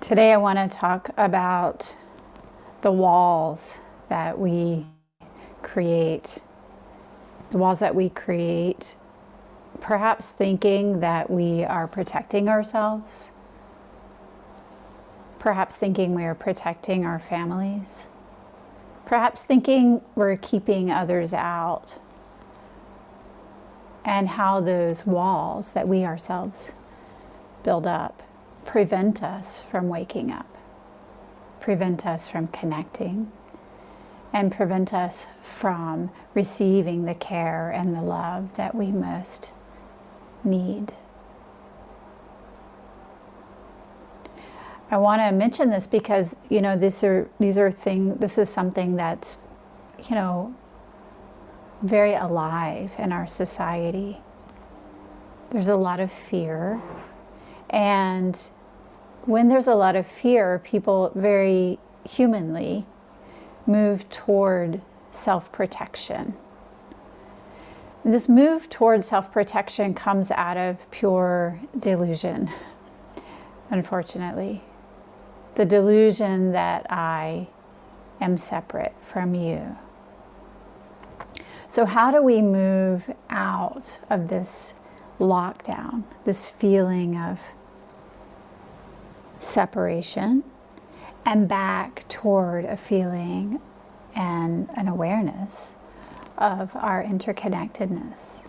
Today I want to talk about the walls that we create. The walls that we create, perhaps thinking that we are protecting ourselves, perhaps thinking we are protecting our families, perhaps thinking we're keeping others out, and how those walls that we ourselves build up prevent us from waking up, prevent us from connecting, and prevent us from receiving the care and the love that we most need. I want to mention this because, this is something that's, very alive in our society. There's a lot of fear, and when there's a lot of fear, people very humanly move toward self-protection. This move toward self-protection comes out of pure delusion, unfortunately. The delusion that I am separate from you. So how do we move out of this lockdown, this feeling of separation, and back toward a feeling and an awareness of our interconnectedness?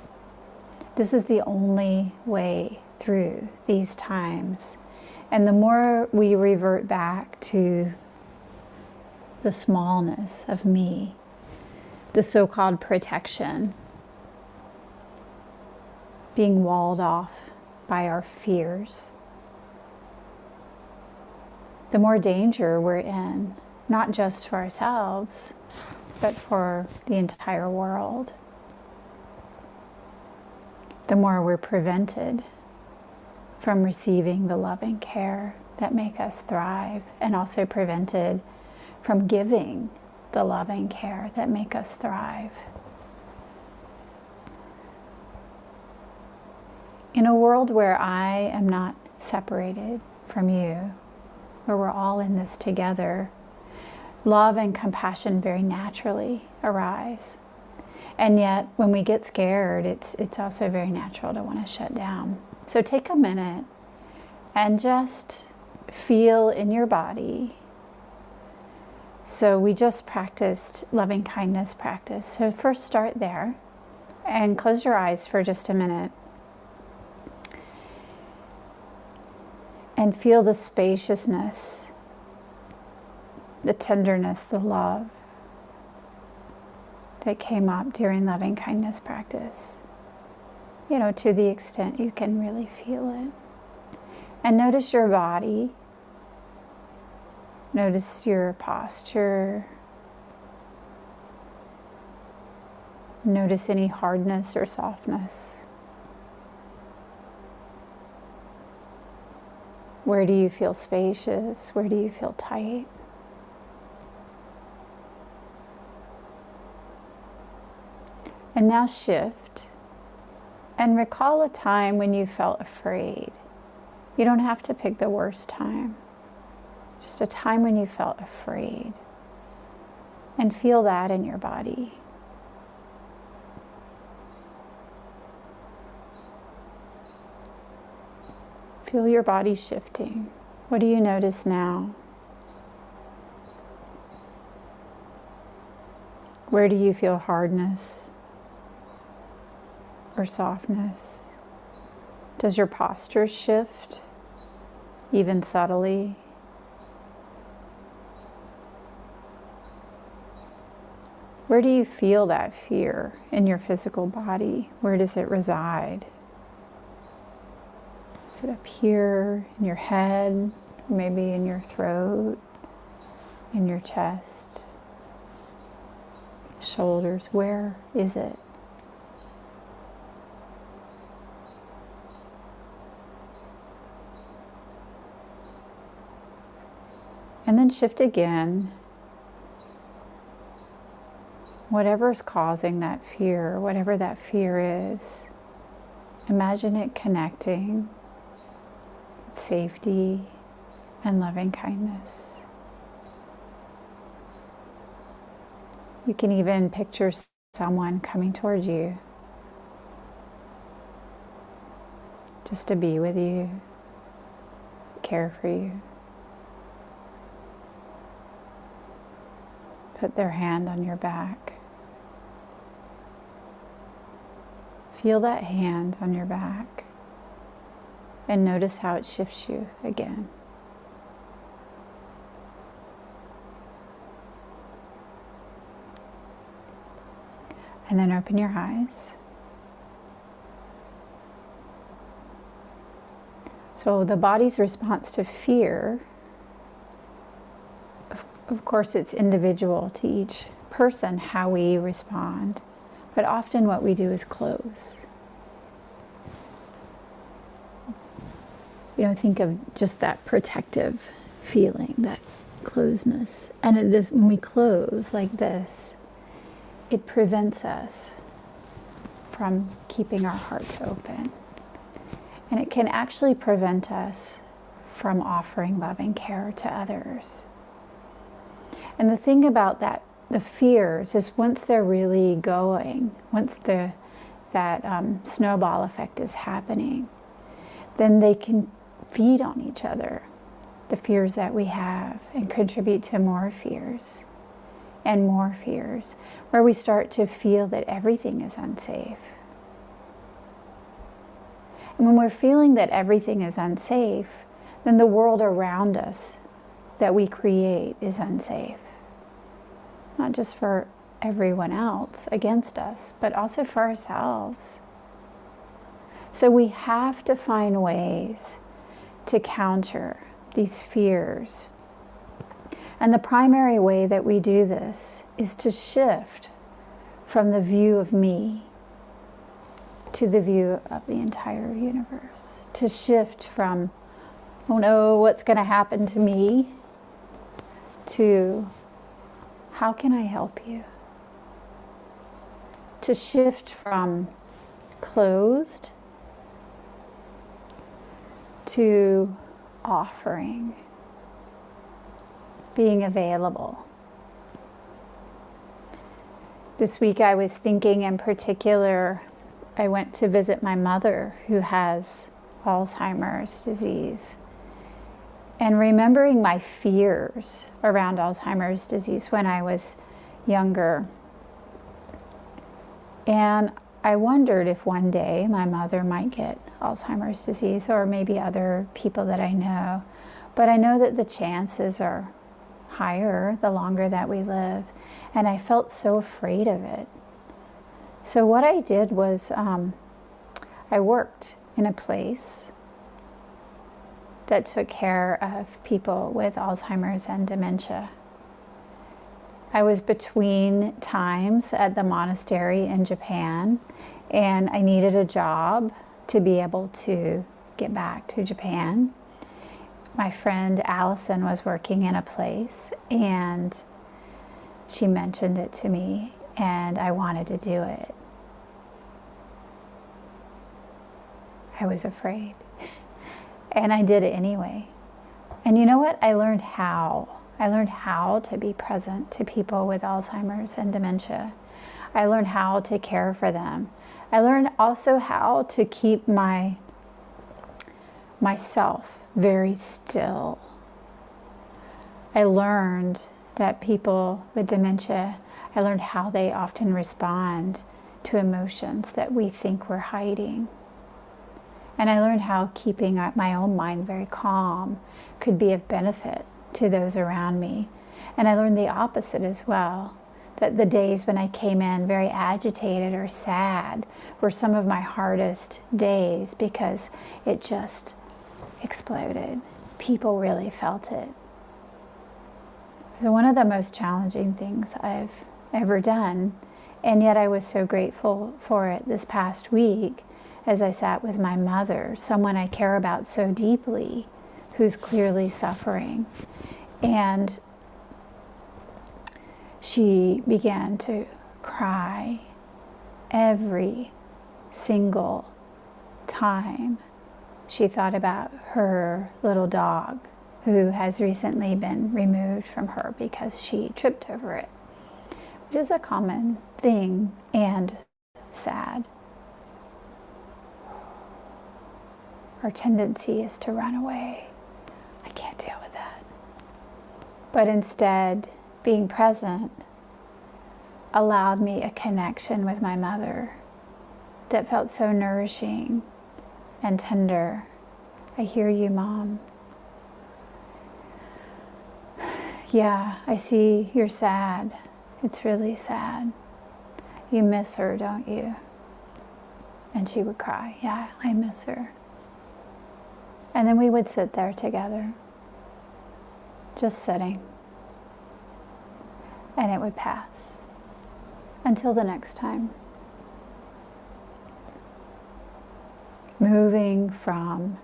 This is the only way through these times. And the more we revert back to the smallness of me, the so-called protection, being walled off by our fears, the more danger we're in, not just for ourselves, but for the entire world. The more we're prevented from receiving the love and care that make us thrive, and also prevented from giving the love and care that make us thrive. In a world where I am not separated from you, where we're all in this together, love and compassion very naturally arise. And yet, when we get scared, it's also very natural to want to shut down. So take a minute and just feel in your body. So we just practiced loving kindness practice. So first start there and close your eyes for just a minute. And feel the spaciousness, the tenderness, the love that came up during loving kindness practice. To the extent you can really feel it. And notice your body. Notice your posture. Notice any hardness or softness. Where do you feel spacious? Where do you feel tight? And now shift and recall a time when you felt afraid. You don't have to pick the worst time. Just a time when you felt afraid. And feel that in your body. Feel your body shifting. What do you notice now? Where do you feel hardness or softness? Does your posture shift, even subtly? Where do you feel that fear in your physical body? Where does it reside? Is it up here in your head, maybe in your throat, in your chest, shoulders? Where is it? And then shift again. Whatever's causing that fear, whatever that fear is, imagine it connecting, safety, and loving kindness. You can even picture someone coming towards you just to be with you, care for you. Put their hand on your back. Feel that hand on your back and notice how it shifts you again. And then open your eyes. So the body's response to fear, of course, it's individual to each person how we respond, but often what we do is close. Think of just that protective feeling, that closeness. And when we close like this, it prevents us from keeping our hearts open. And it can actually prevent us from offering loving care to others. And the thing about the fears is once they're really going, once that snowball effect is happening, then they can feed on each other, the fears that we have, and contribute to more fears and more fears, where we start to feel that everything is unsafe. And when we're feeling that everything is unsafe, then the world around us that we create is unsafe. Not just for everyone else against us, but also for ourselves. So we have to find ways to counter these fears. And the primary way that we do this is to shift from the view of me to the view of the entire universe. To shift from, oh no, what's going to happen to me, to how can I help you? To shift from closed to offering, being available. This week I was thinking in particular, I went to visit my mother who has Alzheimer's disease. And remembering my fears around Alzheimer's disease when I was younger. And I wondered if one day my mother might get Alzheimer's disease, or maybe other people that I know. But I know that the chances are higher the longer that we live. And I felt so afraid of it. So what I did was I worked in a place that took care of people with Alzheimer's and dementia. I was between times at the monastery in Japan, and I needed a job to be able to get back to Japan. My friend Allison was working in a place, and she mentioned it to me, and I wanted to do it. I was afraid. And I did it anyway. And you know what? I learned how. I learned how to be present to people with Alzheimer's and dementia. I learned how to care for them. I learned also how to keep myself very still. I learned that people with dementia, I learned how they often respond to emotions that we think we're hiding. And I learned how keeping my own mind very calm could be of benefit to those around me. And I learned the opposite as well, that the days when I came in very agitated or sad were some of my hardest days because it just exploded. People really felt it. So one of the most challenging things I've ever done, and yet I was so grateful for it this past week as I sat with my mother, someone I care about so deeply, who's clearly suffering. And she began to cry every single time she thought about her little dog who has recently been removed from her because she tripped over it, which is a common thing and sad. Our tendency is to run away. I can't deal with that. But instead, being present allowed me a connection with my mother that felt so nourishing and tender. I hear you, Mom. Yeah, I see you're sad. It's really sad. You miss her, don't you? And she would cry. Yeah, I miss her. And then we would sit there together, just sitting. And it would pass until the next time. Moving from,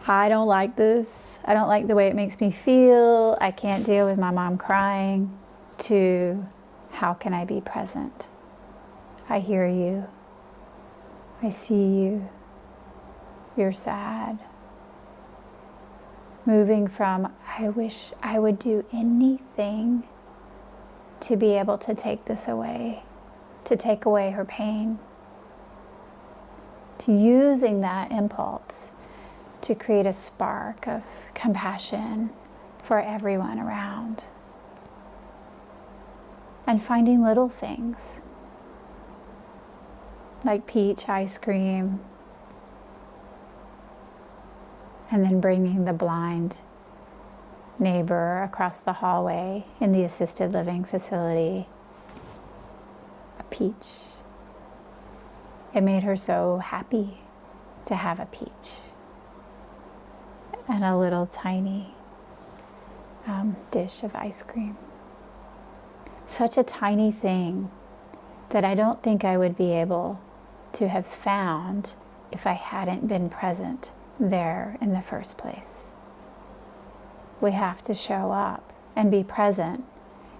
I don't like this, I don't like the way it makes me feel, I can't deal with my mom crying, to how can I be present? I hear you. I see you. You're sad. Moving from, I wish I would do anything to be able to take this away, to take away her pain, to using that impulse to create a spark of compassion for everyone around. And finding little things like peach ice cream, and then bringing the blind neighbor across the hallway in the assisted living facility a peach. It made her so happy to have a peach and a little tiny dish of ice cream. Such a tiny thing that I don't think I would be able to have found if I hadn't been present there in the first place. We have to show up and be present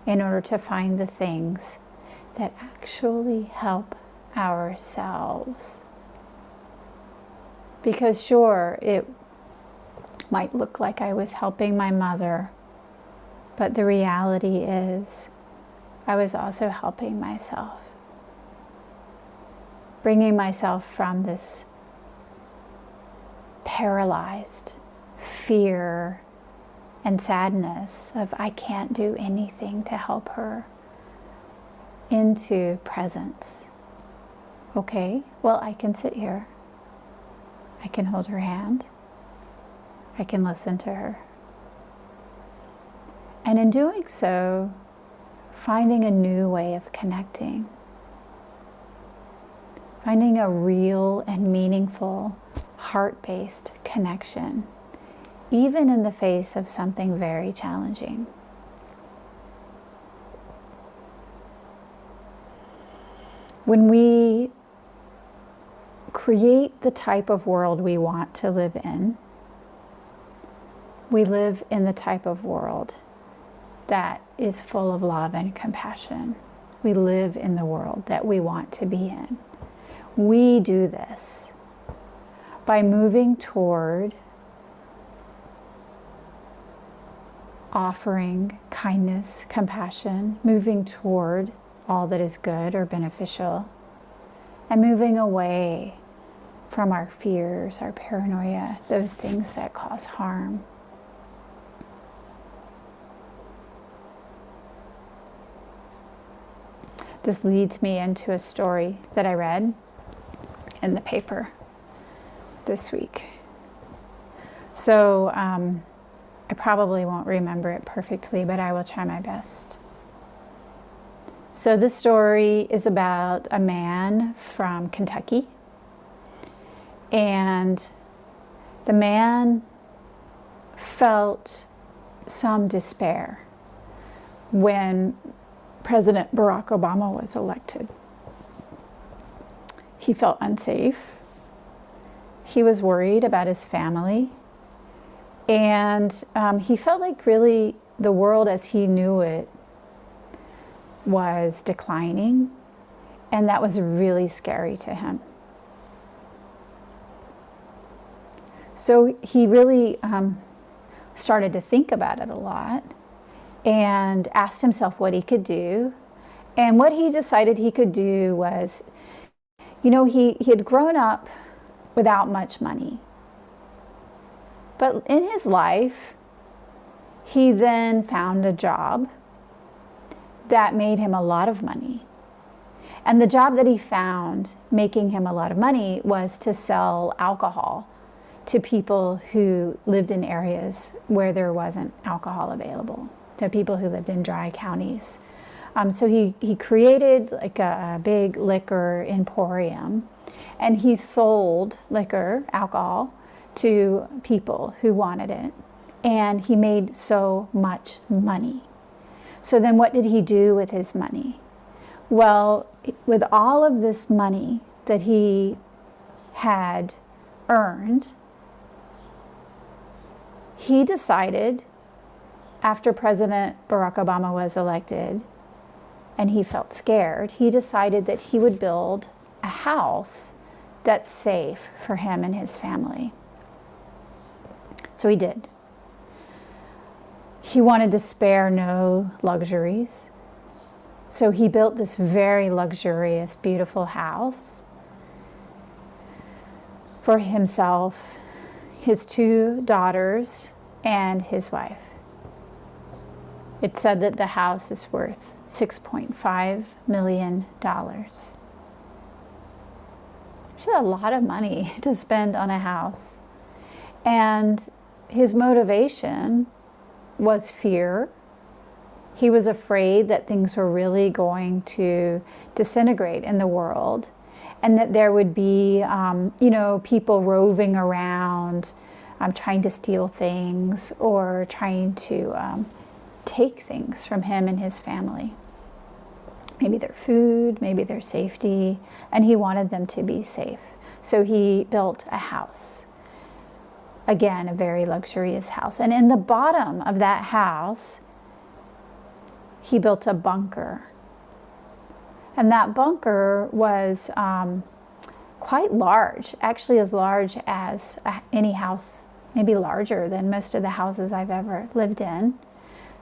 in order to find the things that actually help ourselves. Because sure, it might look like I was helping my mother, but the reality is I was also helping myself. Bringing myself from this paralyzed fear and sadness of I can't do anything to help her into presence. Okay, well, I can sit here. I can hold her hand. I can listen to her. And in doing so, finding a new way of connecting. Finding a real and meaningful heart-based connection, even in the face of something very challenging. When we create the type of world we want to live in, we live in the type of world that is full of love and compassion. We live in the world that we want to be in. We do this by moving toward offering kindness, compassion, moving toward all that is good or beneficial, and moving away from our fears, our paranoia, those things that cause harm. This leads me into a story that I read in the paper this week. So I probably won't remember it perfectly, but I will try my best. So this story is about a man from Kentucky. And the man felt some despair when President Barack Obama was elected. He felt unsafe. He was worried about his family. And he felt like really the world as he knew it was declining. And that was really scary to him. So he really started to think about it a lot and asked himself what he could do. And what he decided he could do was, he had grown up without much money. But in his life, he then found a job that made him a lot of money. And the job that he found making him a lot of money was to sell alcohol to people who lived in areas where there wasn't alcohol available, to people who lived in dry counties. So he created like a big liquor emporium, and he sold liquor, alcohol, to people who wanted it. And he made so much money. So then what did he do with his money? Well, with all of this money that he had earned, he decided, after President Barack Obama was elected, and he felt scared, he decided that he would build a house that's safe for him and his family. So he did. He wanted to spare no luxuries. So he built this very luxurious, beautiful house for himself, his 2 daughters, and his wife. It said that the house is worth $6.5 million. It's a lot of money to spend on a house. And his motivation was fear. He was afraid that things were really going to disintegrate in the world, and that there would be, people roving around, trying to steal things or trying to take things from him and his family. Maybe their food, maybe their safety, and he wanted them to be safe. So he built a house. Again, a very luxurious house. And in the bottom of that house, he built a bunker. And that bunker was quite large, actually as large as any house, maybe larger than most of the houses I've ever lived in.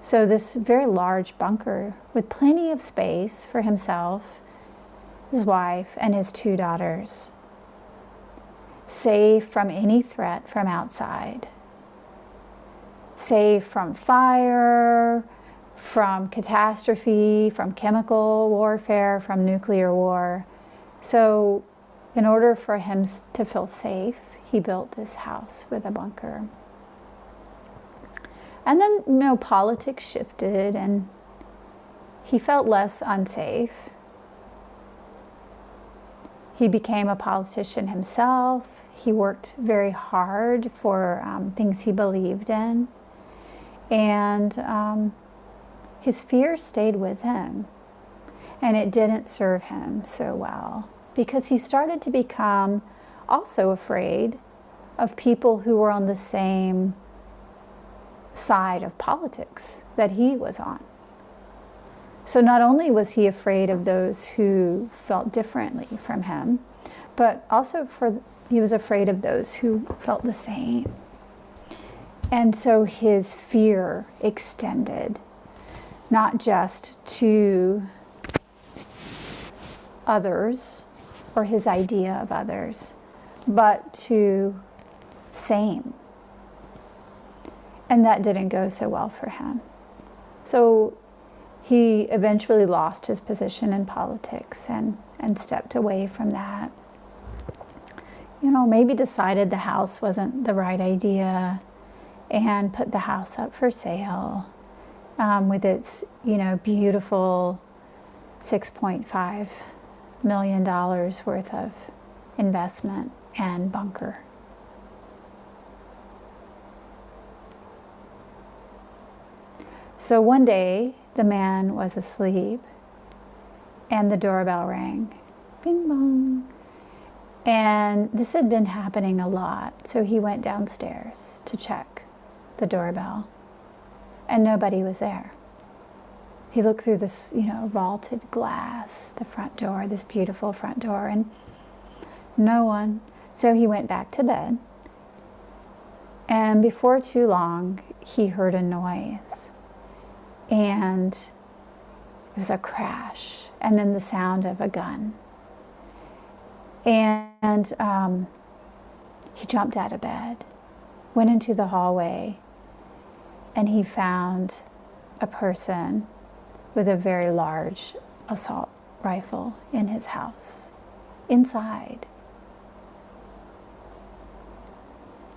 So this very large bunker with plenty of space for himself, his wife, and his 2 daughters. Safe from any threat from outside. Safe from fire, from catastrophe, from chemical warfare, from nuclear war. So in order for him to feel safe, he built this house with a bunker. And then, politics shifted and he felt less unsafe. He became a politician himself. He worked very hard for things he believed in. And his fear stayed with him. And it didn't serve him so well, because he started to become also afraid of people who were on the same side of politics that he was on. So not only was he afraid of those who felt differently from him, but also he was afraid of those who felt the same. And so his fear extended not just to others or his idea of others, but to same. And that didn't go so well for him. So he eventually lost his position in politics and stepped away from that. Maybe decided the house wasn't the right idea and put the house up for sale with its, beautiful $6.5 million worth of investment and bunker. So one day, the man was asleep, and the doorbell rang. Bing bong. And this had been happening a lot, so he went downstairs to check the doorbell, and nobody was there. He looked through this, vaulted glass, the front door, this beautiful front door, and no one. So he went back to bed. And before too long, he heard a noise. And it was a crash, and then the sound of a gun. And he jumped out of bed, went into the hallway, and he found a person with a very large assault rifle in his house, inside.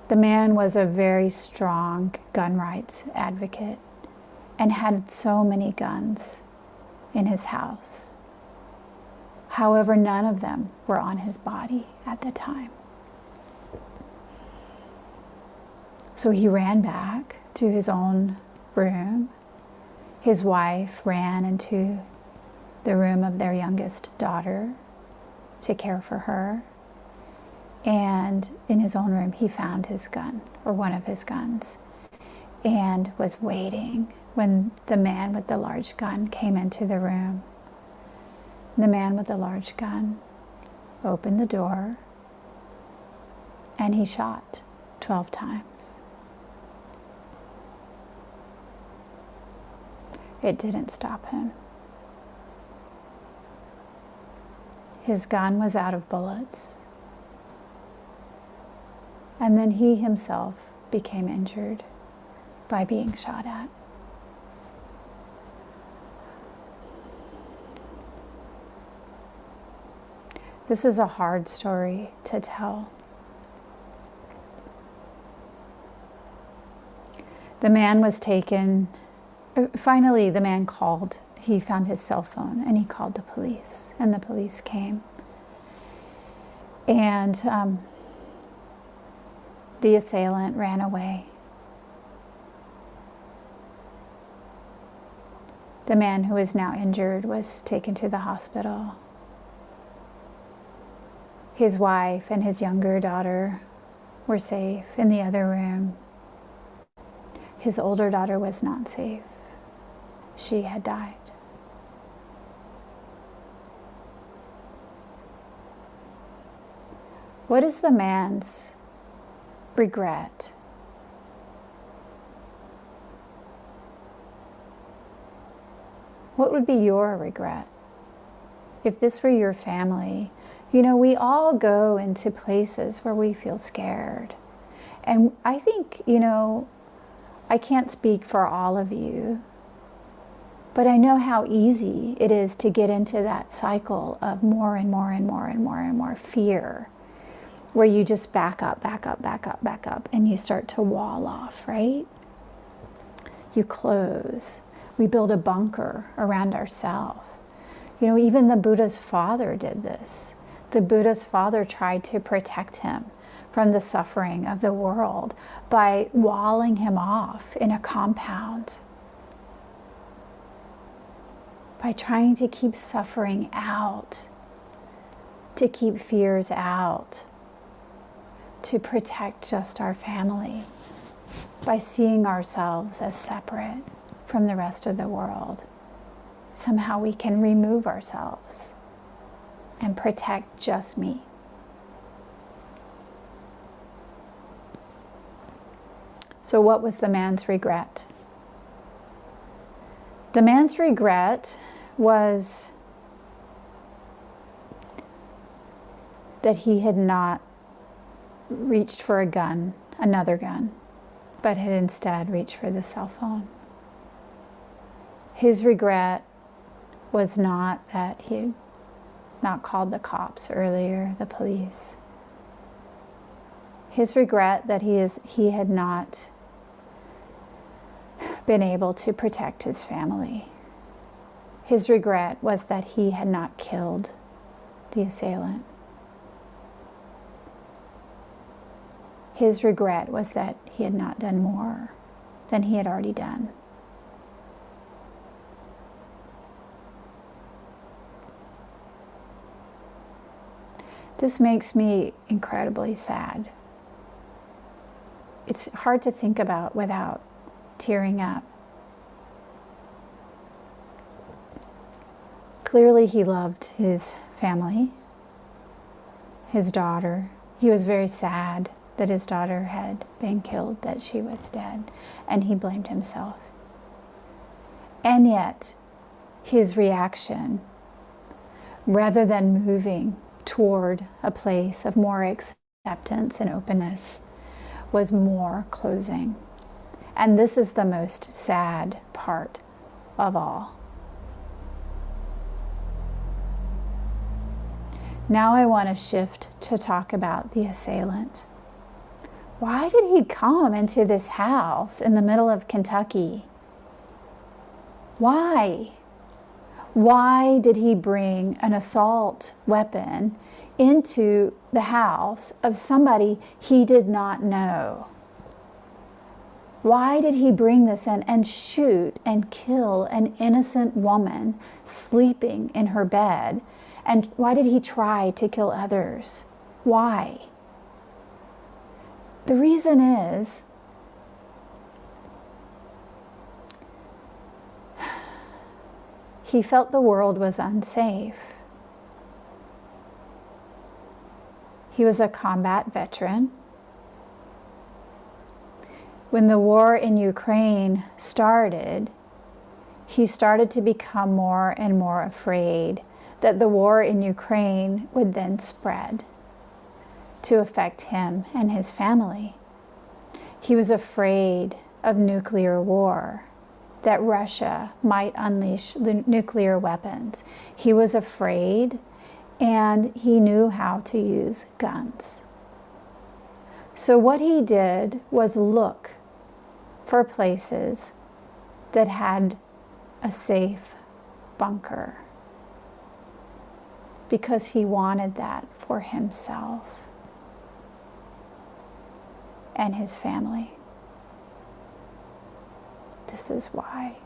The man was a very strong gun rights advocate and had so many guns in his house. However, none of them were on his body at the time. So he ran back to his own room. His wife ran into the room of their youngest daughter to care for her. And in his own room, he found his gun, or one of his guns, and was waiting when the man with the large gun came into the room. The man with the large gun opened the door, and he shot 12 times. It didn't stop him. His gun was out of bullets. And then he himself became injured by being shot at. This is a hard story to tell. The man was taken. Finally, the man called. He found his cell phone and he called the police, and the police came. And the assailant ran away. The man who is now injured was taken to the hospital. His wife and his younger daughter were safe in the other room. His older daughter was not safe. She had died. What is the man's regret? What would be your regret if this were your family? You know, we all go into places where we feel scared. And I think, you know, I can't speak for all of you, but I know how easy it is to get into that cycle of more and more and more and more and more fear, where you just back up, and you start to wall off, right? You close. We build a bunker around ourselves. You know, even the Buddha's father did this. The Buddha's father tried to protect him from the suffering of the world by walling him off in a compound, by trying to keep suffering out, to keep fears out, to protect just our family, by seeing ourselves as separate from the rest of the world. Somehow we can remove ourselves and protect just me. So what was the man's regret? The man's regret was that he had not reached for a gun, another gun, but had instead reached for the cell phone. His regret was not that he had not called the cops earlier, the police. His regret that he had not been able to protect his family. His regret was that he had not killed the assailant. His regret was that he had not done more than he had already done. This makes me incredibly sad. It's hard to think about without tearing up. Clearly, he loved his family, his daughter. He was very sad that his daughter had been killed, that she was dead, and he blamed himself. And yet, his reaction, rather than moving toward a place of more acceptance and openness, was more closing. And this is the most sad part of all. Now I want to shift to talk about the assailant. Why did he come into this house in the middle of Kentucky? Why? Why did he bring an assault weapon into the house of somebody he did not know? Why did he bring this in and shoot and kill an innocent woman sleeping in her bed? And why did he try to kill others? Why? The reason is he felt the world was unsafe. He was a combat veteran. When the war in Ukraine started, he started to become more and more afraid that the war in Ukraine would then spread to affect him and his family. He was afraid of nuclear war, that Russia might unleash the nuclear weapons. He was afraid, and he knew how to use guns. So what he did was look for places that had a safe bunker, because he wanted that for himself and his family. This is why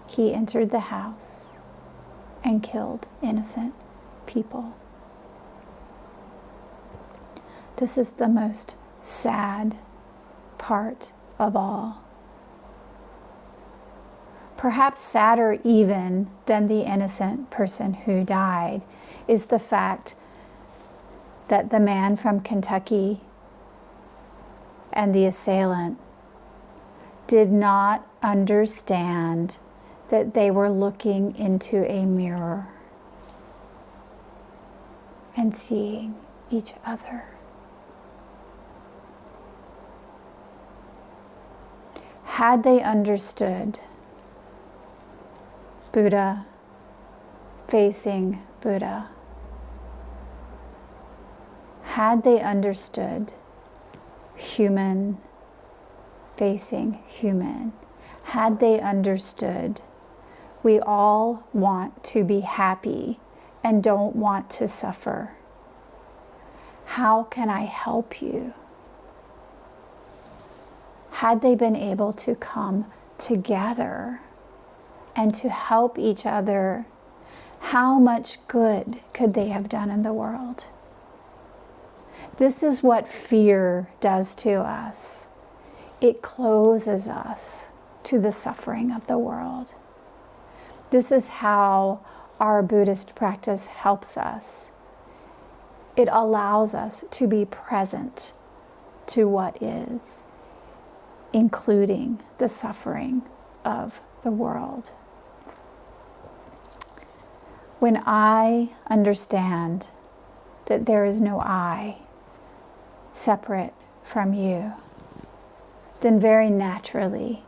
he entered the house and killed innocent people. This is the most sad part of all. Perhaps sadder even than the innocent person who died is the fact that the man from Kentucky and the assailant did not understand that they were looking into a mirror and seeing each other. Had they understood Buddha facing Buddha, had they understood human facing human, had they understood we all want to be happy and don't want to suffer, how can I help you? Had they been able to come together and to help each other, how much good could they have done in the world? This is what fear does to us. It closes us to the suffering of the world. This is how our Buddhist practice helps us. It allows us to be present to what is, including the suffering of the world. When I understand that there is no I separate from you, then very naturally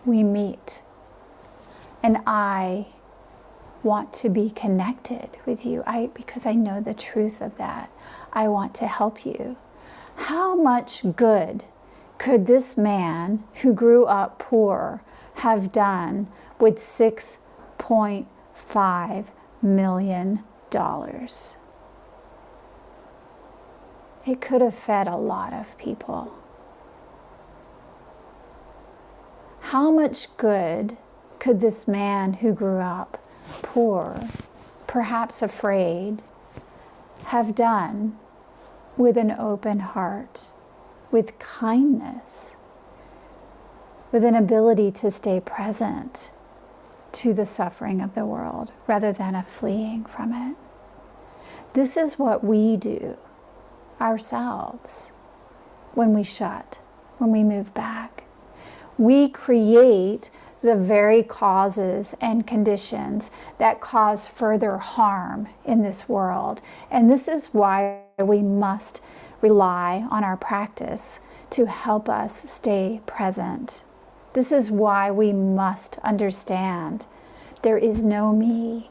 we meet, and I want to be connected with you because I know the truth of that. I want to help you. How much good could this man who grew up poor have done with $6.5 million? It could have fed a lot of people. How much good could this man who grew up poor, perhaps afraid, have done with an open heart, with kindness, with an ability to stay present to the suffering of the world rather than a fleeing from it? This is what we do ourselves when we shut, when we move back. We create the very causes and conditions that cause further harm in this world. And this is why we must rely on our practice to help us stay present. This is why we must understand there is no me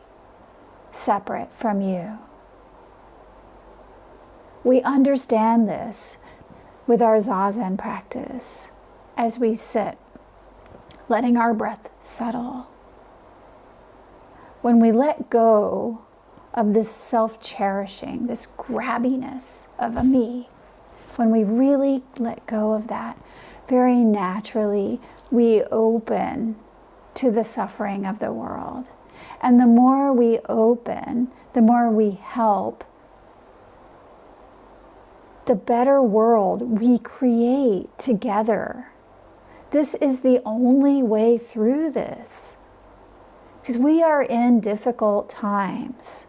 separate from you. We understand this with our Zazen practice as we sit, letting our breath settle. When we let go of this self-cherishing, this grabbiness of a me, when we really let go of that, very naturally we open to the suffering of the world. And the more we open, the more we help, the better world we create together. This is the only way through this, because we are in difficult times.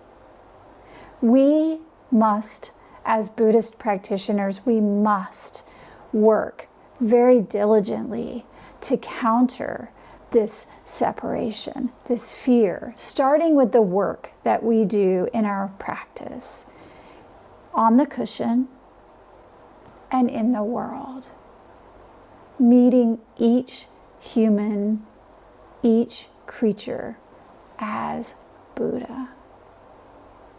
We must, as Buddhist practitioners, we must work very diligently to counter this separation, this fear, starting with the work that we do in our practice, on the cushion and in the world. Meeting each human, each creature as Buddha.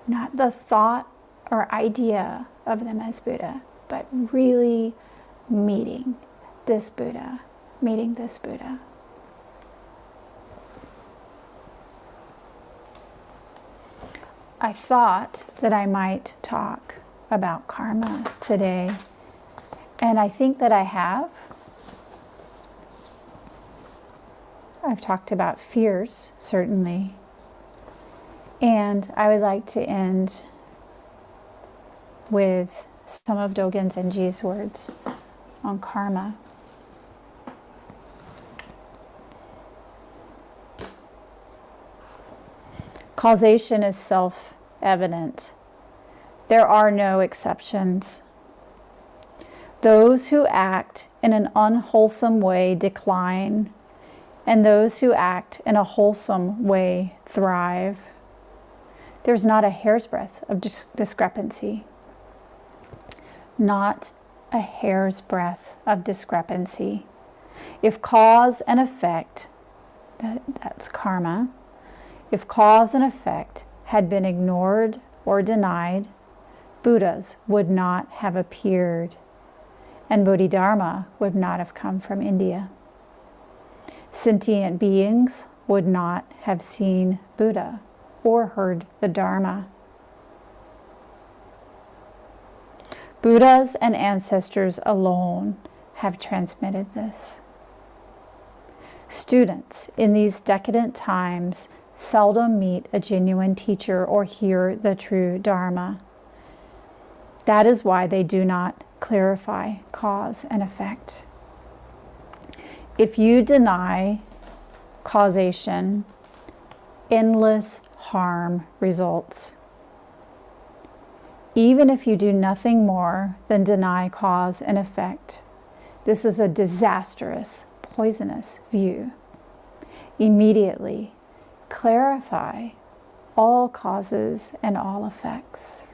Not the thought or idea of them as Buddha, but really meeting this Buddha, meeting this Buddha. I thought that I might talk about karma today, and I think that I have. I've talked about fears, certainly, and I would like to end with some of Dogen Zenji's words on karma. Causation is self-evident. There are no exceptions. Those who act in an unwholesome way decline, and those who act in a wholesome way thrive. There's not a hair's breadth of discrepancy. Not a hair's breadth of discrepancy. If cause and effect, that's karma, if cause and effect had been ignored or denied, Buddhas would not have appeared, and Bodhidharma would not have come from India. Sentient beings would not have seen Buddha or heard the Dharma. Buddhas and ancestors alone have transmitted this. Students in these decadent times seldom meet a genuine teacher or hear the true Dharma. That is why they do not clarify cause and effect. If you deny causation, endless harm results. Even if you do nothing more than deny cause and effect, this is a disastrous, poisonous view. Immediately clarify all causes and all effects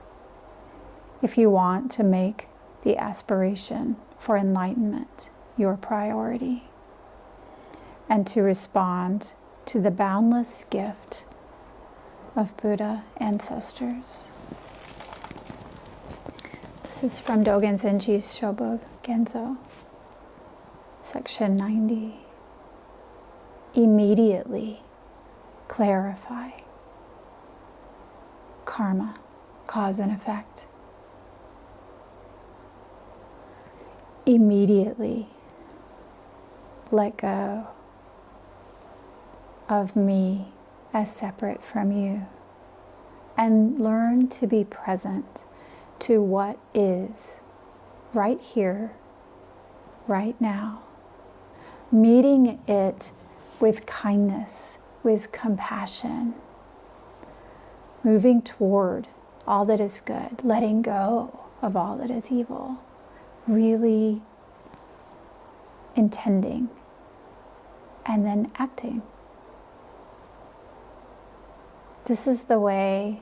if you want to make the aspiration for enlightenment your priority, and to respond to the boundless gift of Buddha ancestors. This is from Dogen Zenji's Shobo Genzo, section 90. Immediately clarify karma, cause and effect. Immediately let go of me as separate from you, and learn to be present to what is right here, right now, meeting it with kindness, with compassion, moving toward all that is good, letting go of all that is evil, really intending and then acting. This is the way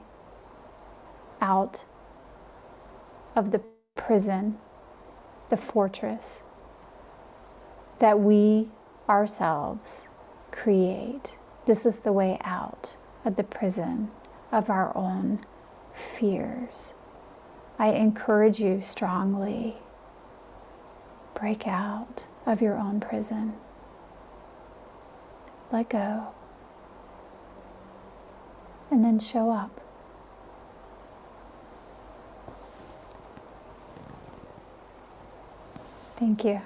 out of the prison, the fortress that we ourselves create. This is the way out of the prison of our own fears. I encourage you strongly, break out of your own prison. Let go. And then show up. Thank you.